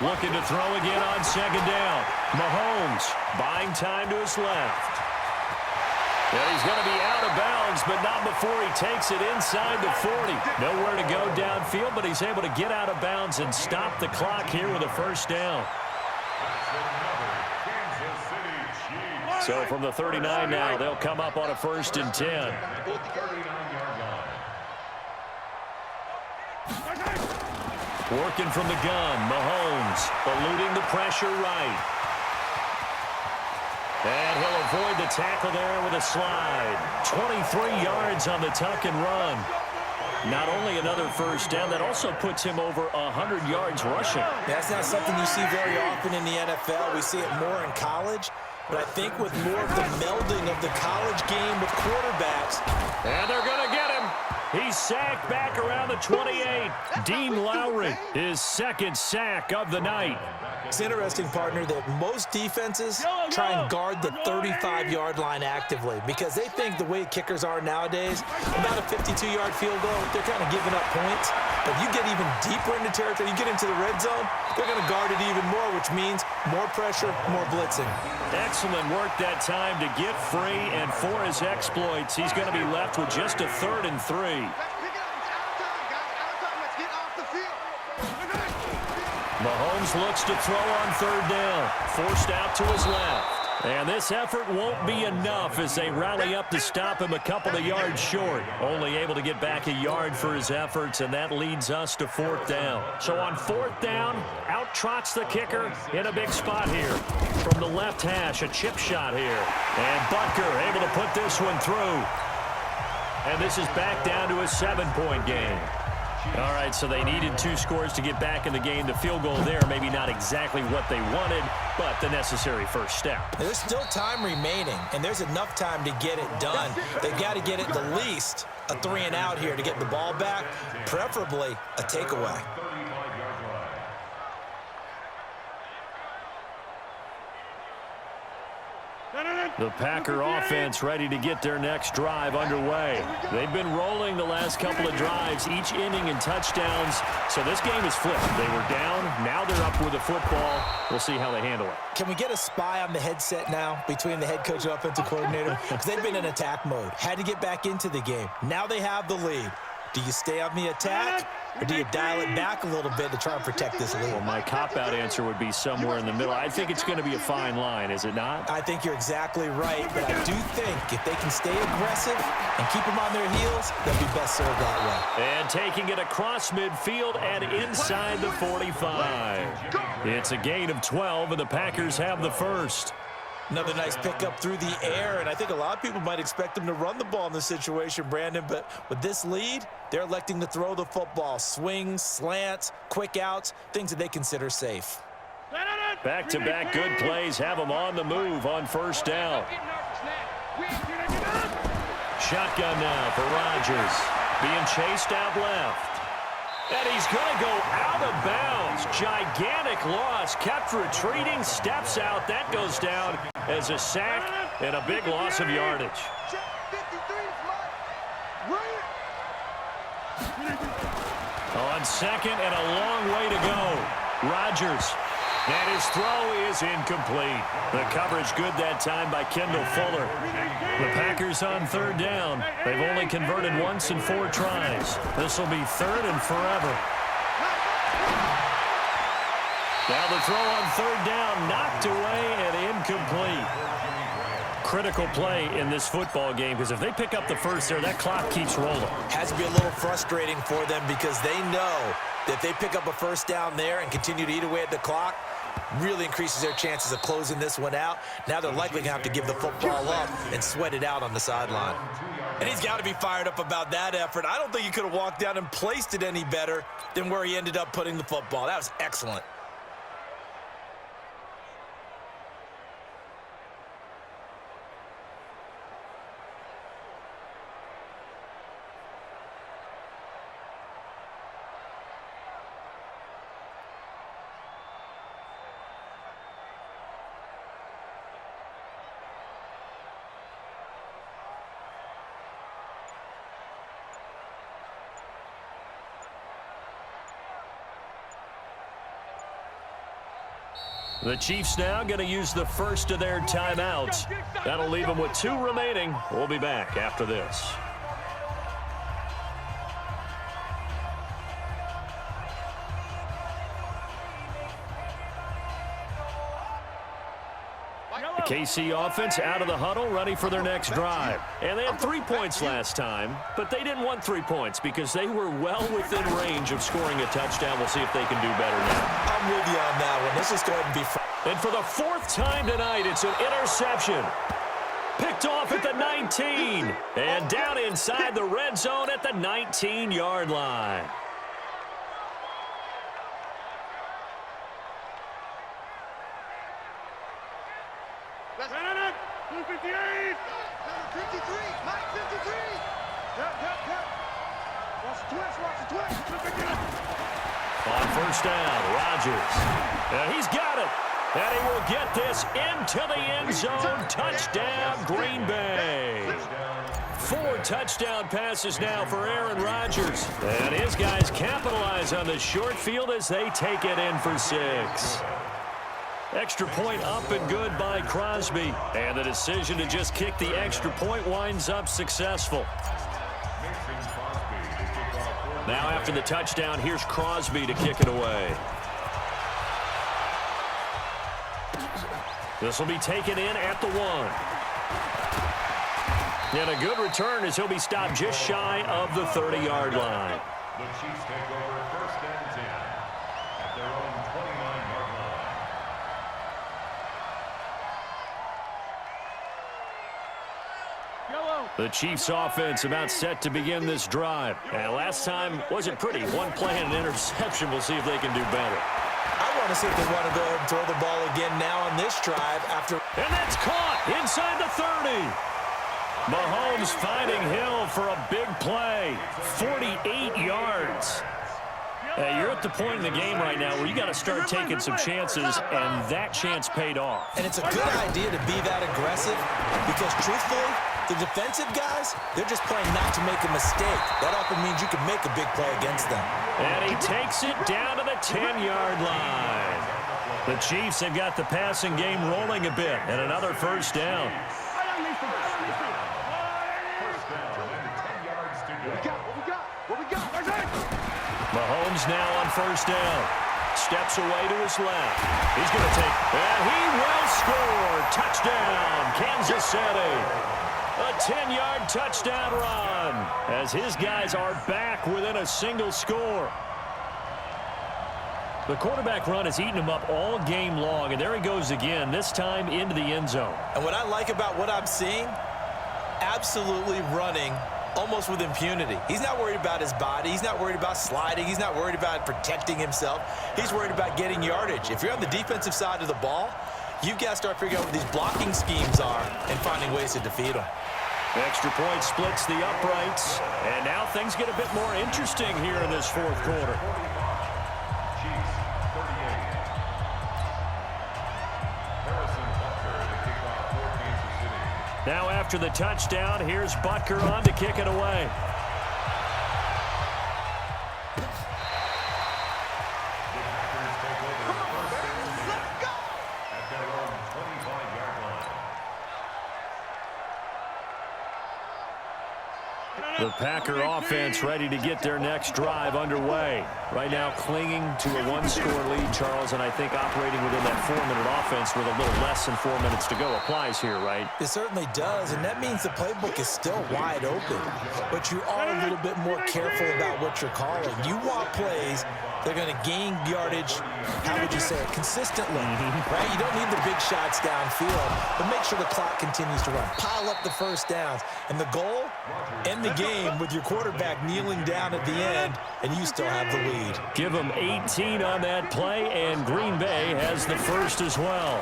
Looking to throw again on second down. Mahomes buying time to his left. And he's going to be out of bounds, but not before he takes it inside the 40. Nowhere to go downfield, but he's able to get out of bounds and stop the clock here with a first down. So from the 39 now, they'll come up on a 1st and 10. Working from the gun, Mahomes eluding the pressure right. And he'll avoid the tackle there with a slide. 23 yards on the tuck and run. Not only another first down, that also puts him over 100 yards rushing. That's not something you see very often in the NFL. We see it more in college. But I think with more of the melding of the college game with quarterbacks. And they're going to get him. He's sacked back around the 28. Dean Lowry, his 2nd sack of the night. It's interesting, partner, that most defenses try and guard the 35-yard line actively because they think the way kickers are nowadays, about a 52-yard field goal, they're kind of giving up points. But you get even deeper into territory, you get into the red zone, they're going to guard it even more, which means more pressure, more blitzing. Excellent work that time to get free, and for his exploits, he's going to be left with just a 3rd and 3. Mahomes looks to throw on 3rd down. Forced out to his left. And this effort won't be enough as they rally up to stop him a couple of yards short. Only able to get back a yard for his efforts, and that leads us to 4th down. So on 4th down, out trots the kicker in a big spot here. From the left hash, a chip shot here. And Butker able to put this one through. And this is back down to a 7-point game. All right, so they needed 2 scores to get back in the game. The field goal there, maybe not exactly what they wanted, but the necessary first step. There's still time remaining, and there's enough time to get it done. They've got to get at the least a 3 and out here to get the ball back, preferably a takeaway. The Packer offense ready to get their next drive underway. They've been rolling the last couple of drives, each inning in touchdowns. So this game is flipped. They were down. Now they're up with the football. We'll see how they handle it. Can we get a spy on the headset now between the head coach and offensive coordinator? Because they've been in attack mode. Had to get back into the game. Now they have the lead. Do you stay on the attack, or do you dial it back a little bit to try and protect this lead? Well, my cop-out answer would be somewhere in the middle. I think it's going to be a fine line, is it not? I think you're exactly right, but I do think if they can stay aggressive and keep them on their heels, they'll be best served that way. And taking it across midfield and inside the 45. It's a gain of 12, and the Packers have the first. Another nice pickup through the air, and I think a lot of people might expect them to run the ball in this situation, Brandon, but with this lead, they're electing to throw the football. Swings, slants, quick outs, things that they consider safe. Back-to-back good plays have them on the move on 1st down. Shotgun now for Rodgers. Being chased out left. And he's going to go out of bounds. Gigantic loss. Kept retreating. Steps out. That goes down as a sack and a big loss of yardage. On 2nd and a long way to go. Rodgers. And his throw is incomplete. The coverage good that time by Kendall Fuller. The Packers on 3rd down. They've only converted once in 4 tries. This will be 3rd and forever. Now the throw on 3rd down, knocked away and incomplete. Critical play in this football game because if they pick up the first there, that clock keeps rolling. Has to be a little frustrating for them because they know that if they pick up a first down there and continue to eat away at the clock, really increases their chances of closing this one out. Now they're likely going to have to give the football up and sweat it out on the sideline. And he's got to be fired up about that effort. I don't think he could have walked down and placed it any better than where he ended up putting the football. That was excellent. The Chiefs now going to use the first of their timeouts. That'll leave them with 2 remaining. We'll be back after this. The KC offense out of the huddle, ready for their next drive. And they had 3 points last time, but they didn't want 3 points because they were well within range of scoring a touchdown. We'll see if they can do better now. I'm with you on that one. Let's just go ahead and be fair. And for the 4th time tonight, it's an interception. Picked off at the 19. And down inside the red zone at the 19-yard line. On first down, Rodgers. And he's got it. And he will get this into the end zone. Touchdown, Green Bay. 4 touchdown passes now for Aaron Rodgers. And his guys capitalize on the short field as they take it in for 6. Extra point up and good by Crosby. And the decision to just kick the extra point winds up successful. Now after the touchdown, here's Crosby to kick it away. This will be taken in at the 1. And a good return as he'll be stopped just shy of the 30-yard line. The Chiefs take over 1st and 10 at their own 29-yard line. The Chiefs offense about set to begin this drive. And last time wasn't pretty. 1 play and an interception. We'll see if they can do better. I want to see if they want to go ahead and throw the ball again now on this drive after. And that's caught inside the 30. Mahomes finding Hill for a big play. 48 yards. You're at the point in the game right now where you got to start taking some chances, and that chance paid off. And it's a good idea to be that aggressive because, truthfully, the defensive guys, they're just playing not to make a mistake. That often means you can make a big play against them. And he takes it down to the 10-yard line. The Chiefs have got the passing game rolling a bit, and another first down. Mahomes now on first down. Steps away to his left. He's going to take, and he will score. Touchdown, Kansas City. A 10-yard touchdown run as his guys are back within a single score. The quarterback run has eaten him up all game long, and there he goes again, this time into the end zone. And what I like about what I'm seeing, absolutely running almost with impunity. He's not worried about his body. He's not worried about sliding. He's not worried about protecting himself. He's worried about getting yardage. If you're on the defensive side of the ball, you've got to start figuring out what these blocking schemes are and finding ways to defeat them. Extra point splits the uprights, and now things get a bit more interesting here in this 4th quarter. Chiefs 38. Harrison Butker to kick off for Kansas City. Now after the touchdown, here's Butker on to kick it away. The Packer offense ready to get their next drive underway. Right now clinging to a 1-score lead, Charles, and I think operating within that 4-minute offense with a little less than 4 minutes to go applies here, right? It certainly does, and that means the playbook is still wide open. But you are a little bit more careful about what you're calling. You want plays that are going to gain yardage, how would you say it, consistently, right? You don't need the big shots downfield, but make sure the clock continues to run. Pile up the first downs. And the goal, end the game with your quarterback kneeling down at the end, and you still have the lead. Give them 18 on that play, and Green Bay has the first as well.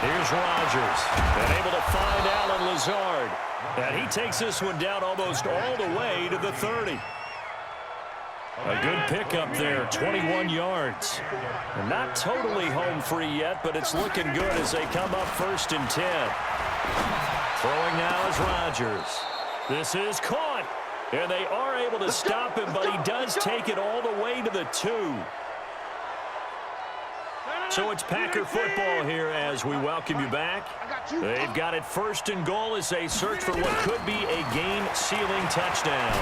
Here's Rodgers, and able to find Allen Lazard. And he takes this one down almost all the way to the 30. A good pickup there, 21 yards. And not totally home free yet, but it's looking good as they come up 1st and 10. Throwing now is Rodgers. This is caught, and they are able to stop him, but he does take it all the way to the 2. So it's Packer football here as we welcome you back. They've got it 1st and goal as they search for what could be a game-sealing touchdown.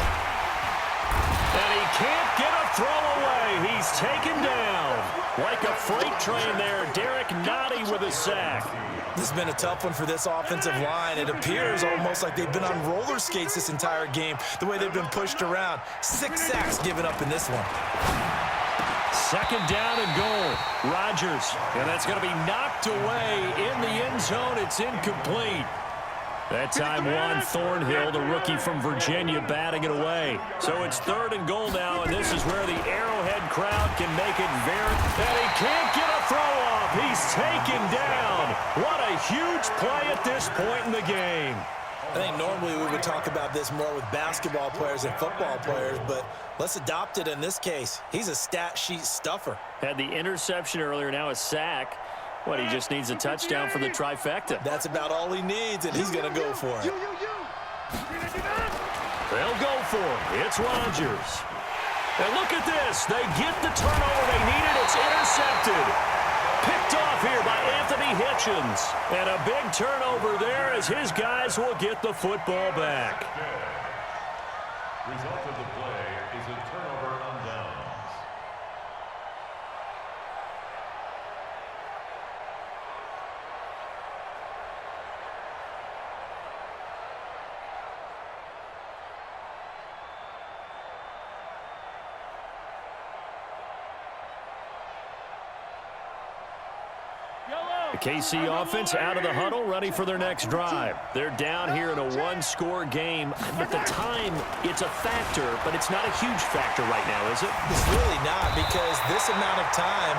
And he can't get a throw away. He's taken down. Like a freight train there, Derek Nottie with a sack. This has been a tough one for this offensive line. It appears almost like they've been on roller skates this entire game, the way they've been pushed around. 6 sacks given up in this one. 2nd down and goal. Rodgers, and that's going to be knocked away in the end zone. It's incomplete. That time, Juan Thornhill, the rookie from Virginia, batting it away. So it's 3rd and goal now, and this is where the Arrowhead crowd can make it very... And he can't get a throw off. He's taken down. What a huge play at this point in the game. I think normally we would talk about this more with basketball players and football players, but let's adopt it in this case. He's a stat sheet stuffer. Had the interception earlier, now a sack. What, he just needs a touchdown for the trifecta. That's about all he needs, and he's going to go for it. They'll go for it. It's Rodgers. And look at this. They get the turnover they needed. It's intercepted. Picked off here by Anthony Hitchens. And a big turnover there as his guys will get the football back. Result of the play is a turnover on downs. The KC offense out of the huddle, ready for their next drive. They're down here in a 1-score game. But the time, it's a factor, but it's not a huge factor right now, is it? It's really not, because this amount of time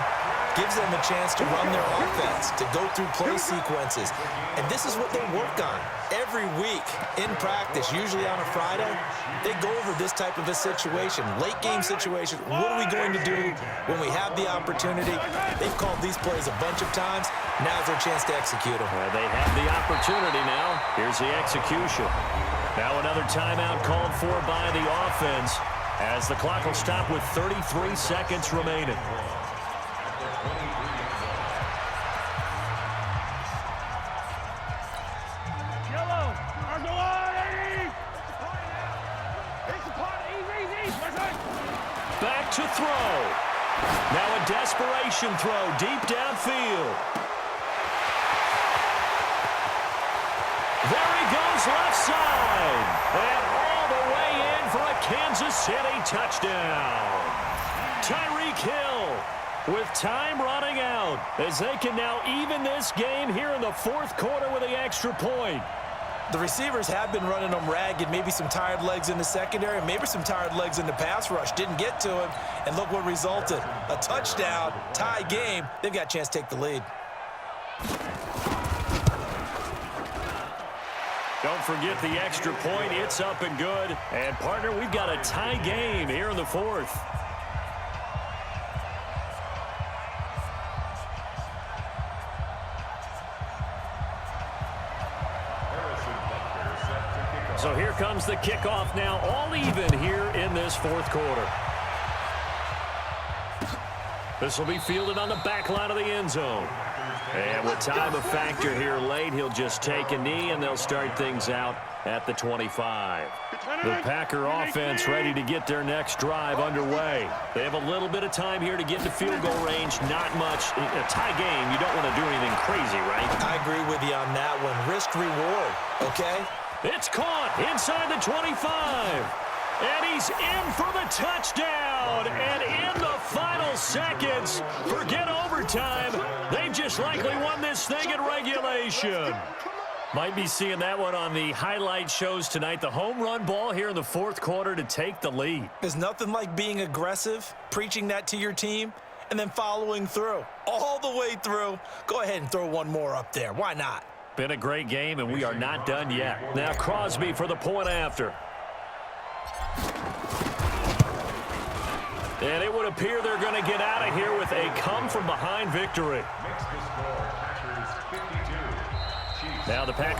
gives them a chance to run their offense, to go through play sequences. And this is what they work on every week in practice, usually on a Friday. They go over this type of a situation, late game situation. What are we going to do when we have the opportunity? They've called these plays a bunch of times. Now's their chance to execute them. They have the opportunity now. Here's the execution. Now another timeout called for by the offense as the clock will stop with 33 seconds remaining. Back to throw. Now a desperation throw deep downfield. There he goes left side. And all the way in for a Kansas City touchdown. Tyreek Hill with time running out as they can now even this game here in the 4th quarter with the extra point. The receivers have been running them ragged, maybe some tired legs in the secondary, maybe some tired legs in the pass rush. Didn't get to him, and look what resulted. A touchdown, tie game. They've got a chance to take the lead. Don't forget the extra point. It's up and good. And, partner, we've got a tie game here in the 4th. So here comes the kickoff now, all even here in this 4th quarter. This will be fielded on the back line of the end zone. And with time a factor here late, he'll just take a knee, and they'll start things out at the 25. The Packer offense ready to get their next drive underway. They have a little bit of time here to get into field goal range. Not much. In a tie game, you don't want to do anything crazy, right? I agree with you on that one. Risk reward, okay? It's caught inside the 25. And he's in for the touchdown. And in the final seconds, forget overtime. They just likely won this thing in regulation. Might be seeing that one on the highlight shows tonight. The home run ball here in the 4th quarter to take the lead. There's nothing like being aggressive, preaching that to your team, and then following through. All the way through. Go ahead and throw one more up there. Why not? Been a great game, and we are not done yet. Now Crosby for the point after. And it would appear they're going to get out of here with a come-from-behind victory. Makes the score Packers 52. Now the Packers